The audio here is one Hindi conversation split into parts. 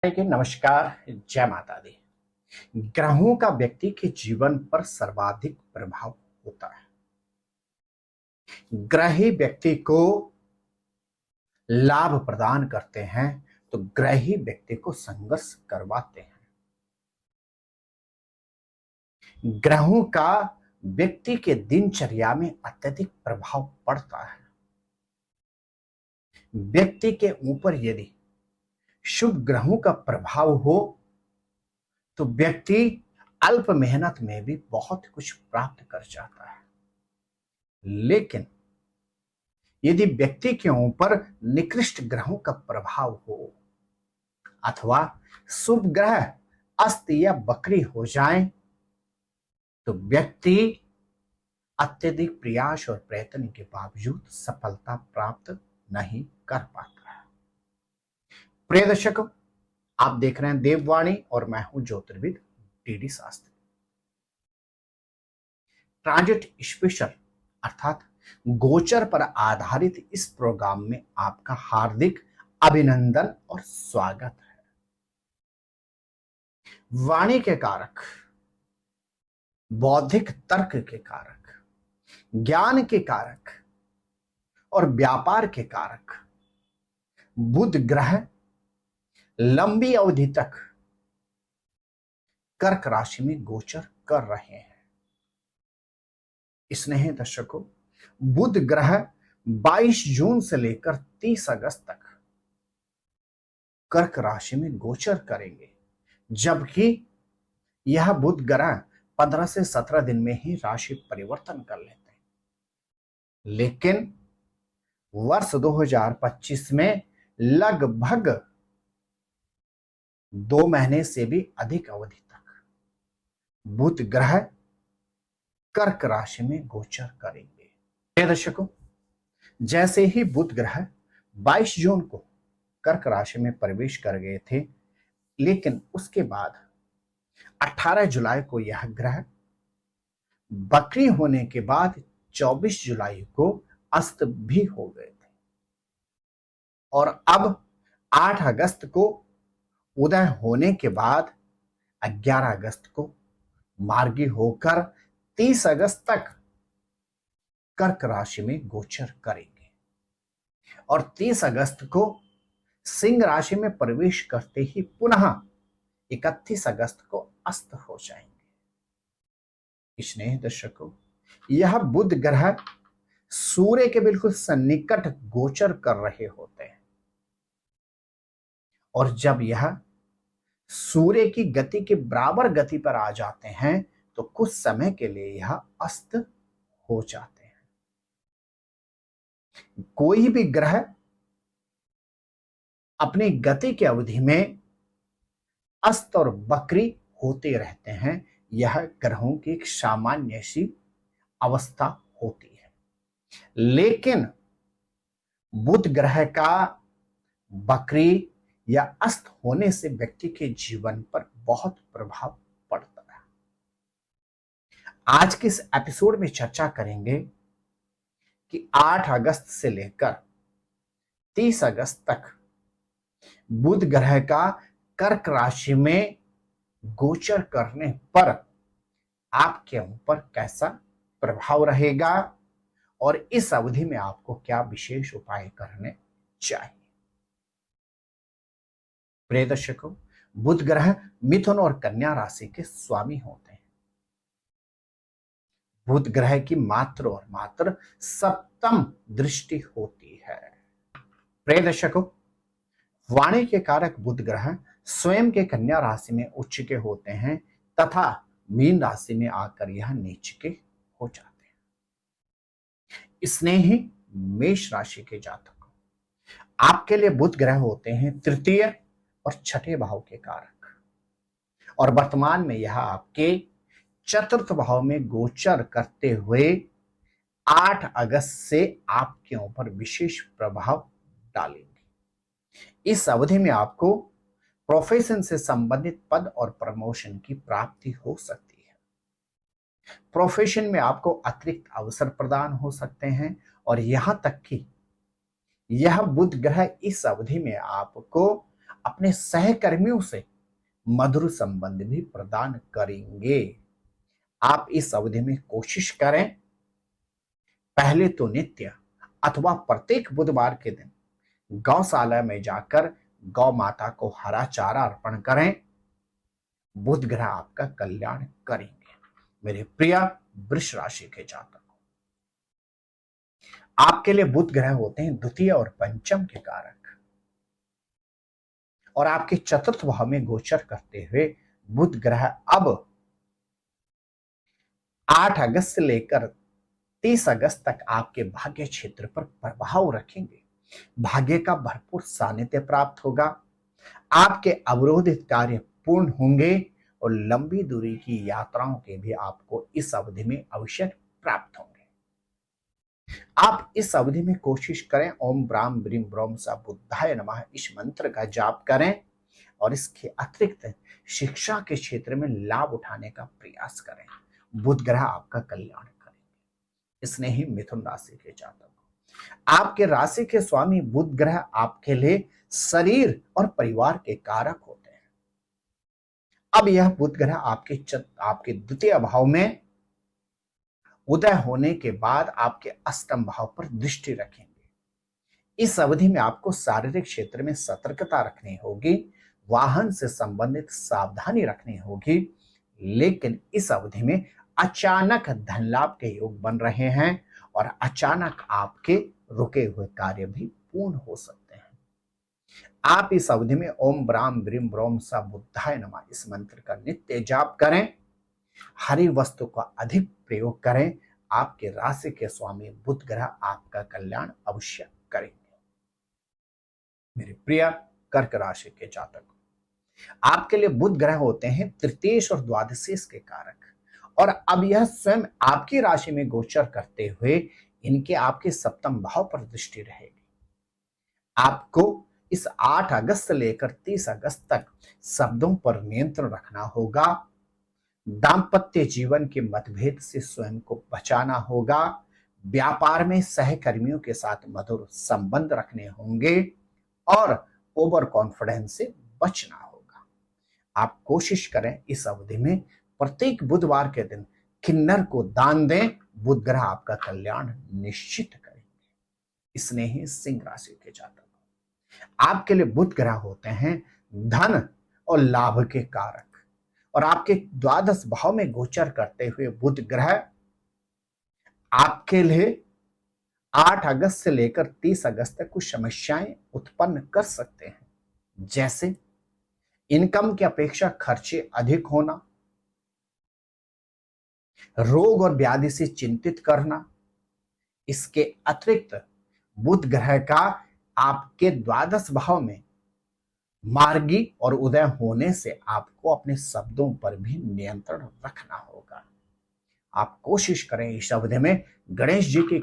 के नमस्कार, जय माता दी। ग्रहों का व्यक्ति के जीवन पर सर्वाधिक प्रभाव होता है। ग्रह ही व्यक्ति को लाभ प्रदान करते हैं तो ग्रह ही व्यक्ति को संघर्ष करवाते हैं। ग्रहों का व्यक्ति के दिनचर्या में अत्यधिक प्रभाव पड़ता है। व्यक्ति के ऊपर यदि शुभ ग्रहों का प्रभाव हो तो व्यक्ति अल्प मेहनत में भी बहुत कुछ प्राप्त कर जाता है। लेकिन यदि व्यक्ति के ऊपर निकृष्ट ग्रहों का प्रभाव हो अथवा शुभ ग्रह अस्त या वक्री हो जाए तो व्यक्ति अत्यधिक प्रयास और प्रयत्न के बावजूद सफलता प्राप्त नहीं कर पाता है। प्रिय दर्शकों, आप देख रहे हैं देववाणी और मैं हूं ज्योतिर्विद डी शास्त्री। ट्रांजिट स्पेशल अर्थात गोचर पर आधारित इस प्रोग्राम में आपका हार्दिक अभिनंदन और स्वागत है। वाणी के कारक, बौद्धिक तर्क के कारक, ज्ञान के कारक और व्यापार के कारक बुध ग्रह लंबी अवधि तक कर्क राशि में गोचर कर रहे हैं। स्नेह दर्शकों, बुध ग्रह 22 जून से लेकर 30 अगस्त तक कर्क राशि में गोचर करेंगे, जबकि यह बुध ग्रह 15 से 17 दिन में ही राशि परिवर्तन कर लेते हैं। लेकिन वर्ष 2025 में लगभग 2 महीने से भी अधिक अवधि तक बुध ग्रह कर्क राशि में गोचर करेंगे। दर्शकों, जैसे ही बुध ग्रह 22 जून को कर्क राशि में प्रवेश कर गए थे, लेकिन उसके बाद 18 जुलाई को यह ग्रह वक्री होने के बाद 24 जुलाई को अस्त भी हो गए थे और अब 8 अगस्त को उदय होने के बाद 11 अगस्त को मार्गी होकर 30 अगस्त तक कर्क राशि में गोचर करेंगे और 30 अगस्त को सिंह राशि में प्रवेश करते ही पुनः 31 अगस्त को अस्त हो जाएंगे। स्नेह दर्शकों, यह बुध ग्रह सूर्य के बिल्कुल सन्निकट गोचर कर रहे होते हैं और जब यह सूर्य की गति के बराबर गति पर आ जाते हैं तो कुछ समय के लिए यह अस्त हो जाते हैं। कोई भी ग्रह अपनी गति की अवधि में अस्त और वक्री होते रहते हैं। यह ग्रहों की एक सामान्य सी अवस्था होती है। लेकिन बुध ग्रह का वक्री या अस्त होने से व्यक्ति के जीवन पर बहुत प्रभाव पड़ता है। आज के इस एपिसोड में चर्चा करेंगे कि 8 अगस्त से लेकर 30 अगस्त तक बुध ग्रह का कर्क राशि में गोचर करने पर आपके ऊपर कैसा प्रभाव रहेगा और इस अवधि में आपको क्या विशेष उपाय करने चाहिए। प्रिय दर्शकों, बुध ग्रह मिथुन और कन्या राशि के स्वामी होते हैं। बुध ग्रह की मात्र और मात्र सप्तम दृष्टि होती है। प्रिय दर्शकों, वाणी के कारक बुध ग्रह स्वयं के कन्या राशि में उच्च के होते हैं तथा मीन राशि में आकर यह नीच के हो जाते हैं। स्नेही मेष राशि के जातकों, आपके लिए बुध ग्रह होते हैं तृतीय और छठे भाव के कारक और वर्तमान में यह आपके चतुर्थ भाव में गोचर करते हुए 8 अगस्त से आपके ऊपर विशेष प्रभाव डालेंगे। इस अवधि में आपको प्रोफेशन से संबंधित पद और प्रमोशन की प्राप्ति हो सकती है। प्रोफेशन में आपको अतिरिक्त अवसर प्रदान हो सकते हैं और यहां तक कि यह बुध ग्रह इस अवधि में आपको अपने सहकर्मियों से मधुर संबंध भी प्रदान करेंगे। आप इस अवधि में कोशिश करें, पहले तो नित्य अथवा प्रत्येक बुधवार के दिन गौशाला में जाकर गौ माता को हरा चारा अर्पण करें। बुध ग्रह आपका कल्याण करेंगे। मेरे प्रिय वृष राशि के जातक, आपके लिए बुध ग्रह होते हैं द्वितीय और पंचम के कारक, और आपके चतुर्थ भाव में गोचर करते हुए बुध ग्रह अब 8 अगस्त से लेकर 30 अगस्त तक आपके भाग्य क्षेत्र पर प्रभाव रखेंगे। भाग्य का भरपूर सानिध्य प्राप्त होगा, आपके अवरोधित कार्य पूर्ण होंगे और लंबी दूरी की यात्राओं के भी आपको इस अवधि में अवसर प्राप्त होंगे। आप इस अवधि में कोशिश करें, ओम ब्राम ब्रीम ब्रोम सा बुद्धाय नमः इस मंत्र का जाप करें और इसके अतिरिक्त शिक्षा के क्षेत्र में लाभ उठाने का प्रयास करें। बुध ग्रह आपका कल्याण करेंगे। इसने ही मिथुन राशि के जातक, आपके राशि के स्वामी बुध ग्रह आपके लिए शरीर और परिवार के कारक होते हैं। अब यह बुध ग्रह आपके द्वितीय भाव में उदय होने के बाद आपके अष्टम भाव पर दृष्टि रखेंगे। इस अवधि में आपको शारीरिक क्षेत्र में सतर्कता रखनी होगी, वाहन से संबंधित सावधानी रखनी होगी, लेकिन इस अवधि में अचानक धन लाभ के योग बन रहे हैं और अचानक आपके रुके हुए कार्य भी पूर्ण हो सकते हैं। आप इस अवधि में ओम ब्राम ब्रीम ब्रोम सा बुद्धाय नमः इस मंत्र का नित्य जाप करें, हरी वस्तु का अधिक प्रयोग करें। आपके राशि के स्वामी बुध ग्रह आपका कल्याण अवश्य करेंगे। मेरे प्रिय कर्क राशि के जातक, आपके लिए बुध ग्रह होते हैं तृतीयेश और द्वादशेश के कारक, और अब यह स्वयं आपकी राशि में गोचर करते हुए इनके आपके सप्तम भाव पर दृष्टि रहेगी। आपको इस 8 अगस्त से लेकर 30 अगस्त तक शब्दों पर नियंत्रण रखना होगा, दाम्पत्य जीवन के मतभेद से स्वयं को बचाना होगा, व्यापार में सहकर्मियों के साथ मधुर संबंध रखने होंगे और ओवर कॉन्फिडेंस से बचना होगा। आप कोशिश करें इस अवधि में प्रत्येक बुधवार के दिन किन्नर को दान दें, बुध ग्रह आपका कल्याण निश्चित करेंगे। इसने ही सिंह राशि के जातक, आपके लिए बुध ग्रह होते हैं धन और लाभ के कारक, और आपके द्वादश भाव में गोचर करते हुए बुध ग्रह आपके लिए 8 अगस्त से लेकर 30 अगस्त तक कुछ समस्याएं उत्पन्न कर सकते हैं, जैसे इनकम की अपेक्षा खर्चे अधिक होना, रोग और व्याधि से चिंतित करना। इसके अतिरिक्त बुध ग्रह का आपके द्वादश भाव में मार्गी और उदय होने से आपको अपने शब्दों पर भी नियंत्रण रखना होगा। आप कोशिश करें इस अवधि में गणेश जी की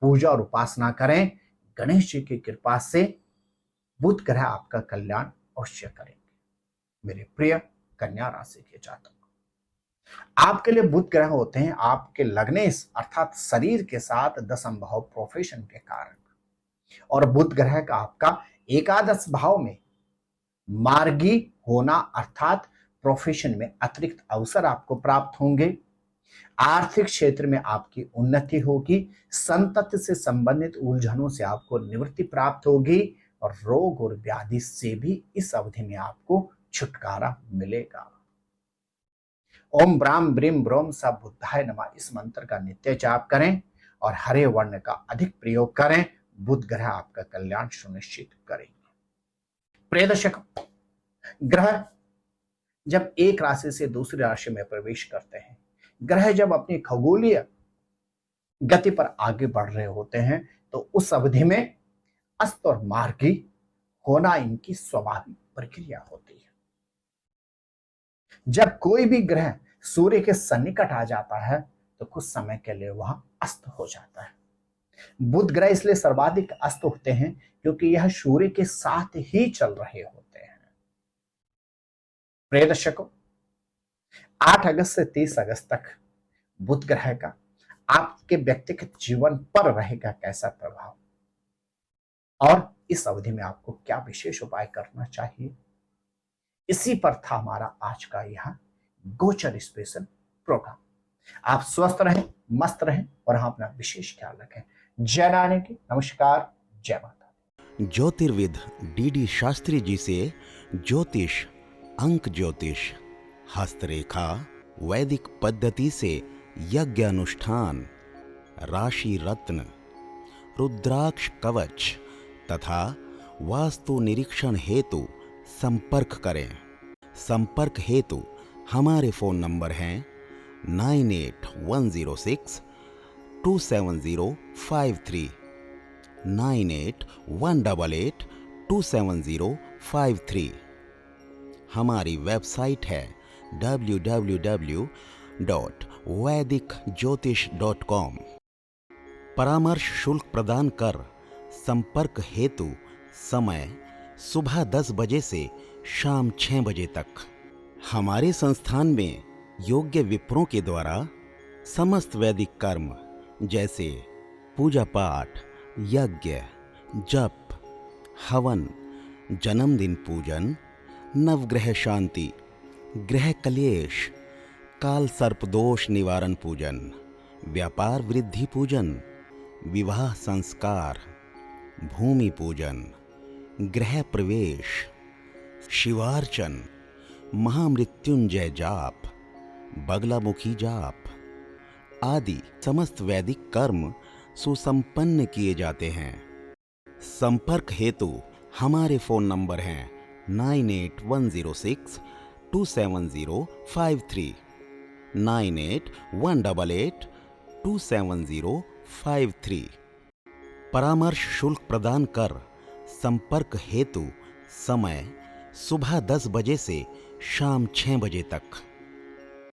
पूजा और उपासना करें, गणेश जी की कृपा से बुध ग्रह आपका कल्याण अवश्य करेंगे। मेरे प्रिय कन्या राशि के जातक, आपके लिए बुध ग्रह होते हैं आपके लग्नेश अर्थात शरीर के साथ दसम भाव प्रोफेशन के कारक, और बुध ग्रह का आपका एकादश भाव में मार्गी होना अर्थात प्रोफेशन में अतिरिक्त अवसर आपको प्राप्त होंगे, आर्थिक क्षेत्र में आपकी उन्नति होगी, संतति से संबंधित उलझनों से आपको निवृत्ति प्राप्त होगी और रोग और व्याधि से भी इस अवधि में आपको छुटकारा मिलेगा। ओम ब्राम ब्रीम ब्रोम सा बुद्धाय नमः इस मंत्र का नित्य जाप करें और हरे वर्ण का अधिक प्रयोग करें, बुध ग्रह आपका कल्याण सुनिश्चित करेंगे। प्रिय दर्शक, ग्रह जब एक राशि से दूसरी राशि में प्रवेश करते हैं, ग्रह जब अपनी खगोलीय गति पर आगे बढ़ रहे होते हैं, तो उस अवधि में अस्त और मार्गी होना इनकी स्वाभाविक प्रक्रिया होती है। जब कोई भी ग्रह सूर्य के सन्निकट आ जाता है तो कुछ समय के लिए वह अस्त हो जाता है। बुध ग्रह इसलिए सर्वाधिक अस्त होते हैं क्योंकि यह सूर्य के साथ ही चल रहे होते हैं। प्रिय दर्शकों, 8 अगस्त से 30 अगस्त तक बुध ग्रह का आपके व्यक्तिगत जीवन पर रहेगा कैसा प्रभाव, और इस अवधि में आपको क्या विशेष उपाय करना चाहिए, इसी पर था हमारा आज का यह गोचर स्पेशल प्रोग्राम। आप स्वस्थ रहें, मस्त रहें और हाँ अपना विशेष ख्याल रखें। जय नारायण की नमस्कार, जय माता। ज्योतिर्विद डीडी शास्त्री जी से ज्योतिष, अंक ज्योतिष, हस्तरेखा, वैदिक पद्धति से यज्ञ अनुष्ठान, राशि रत्न, रुद्राक्ष कवच तथा वास्तु निरीक्षण हेतु संपर्क करें। संपर्क हेतु हमारे फोन नंबर हैं 9811062705 9818827053। हमारी वेबसाइट है www.vedicjyotish.com। परामर्श शुल्क प्रदान कर संपर्क हेतु समय सुबह 10 बजे से शाम 6 बजे तक। हमारे संस्थान में योग्य विप्रों के द्वारा समस्त वैदिक कर्म जैसे पूजा पाठ, यज्ञ, जप, हवन, जन्मदिन पूजन, नवग्रह शांति, ग्रह कलेश, काल सर्प दोष निवारण पूजन, व्यापार वृद्धि पूजन, विवाह संस्कार, भूमि पूजन, गृह प्रवेश, शिवार्चन, महामृत्युंजय जाप, बगलामुखी जाप आदि समस्त वैदिक कर्म सुसंपन्न किए जाते हैं। संपर्क हेतु हमारे फोन नंबर हैं 9810627053, 9818827053। परामर्श शुल्क प्रदान कर संपर्क हेतु समय सुबह 10 बजे से शाम 6 बजे तक।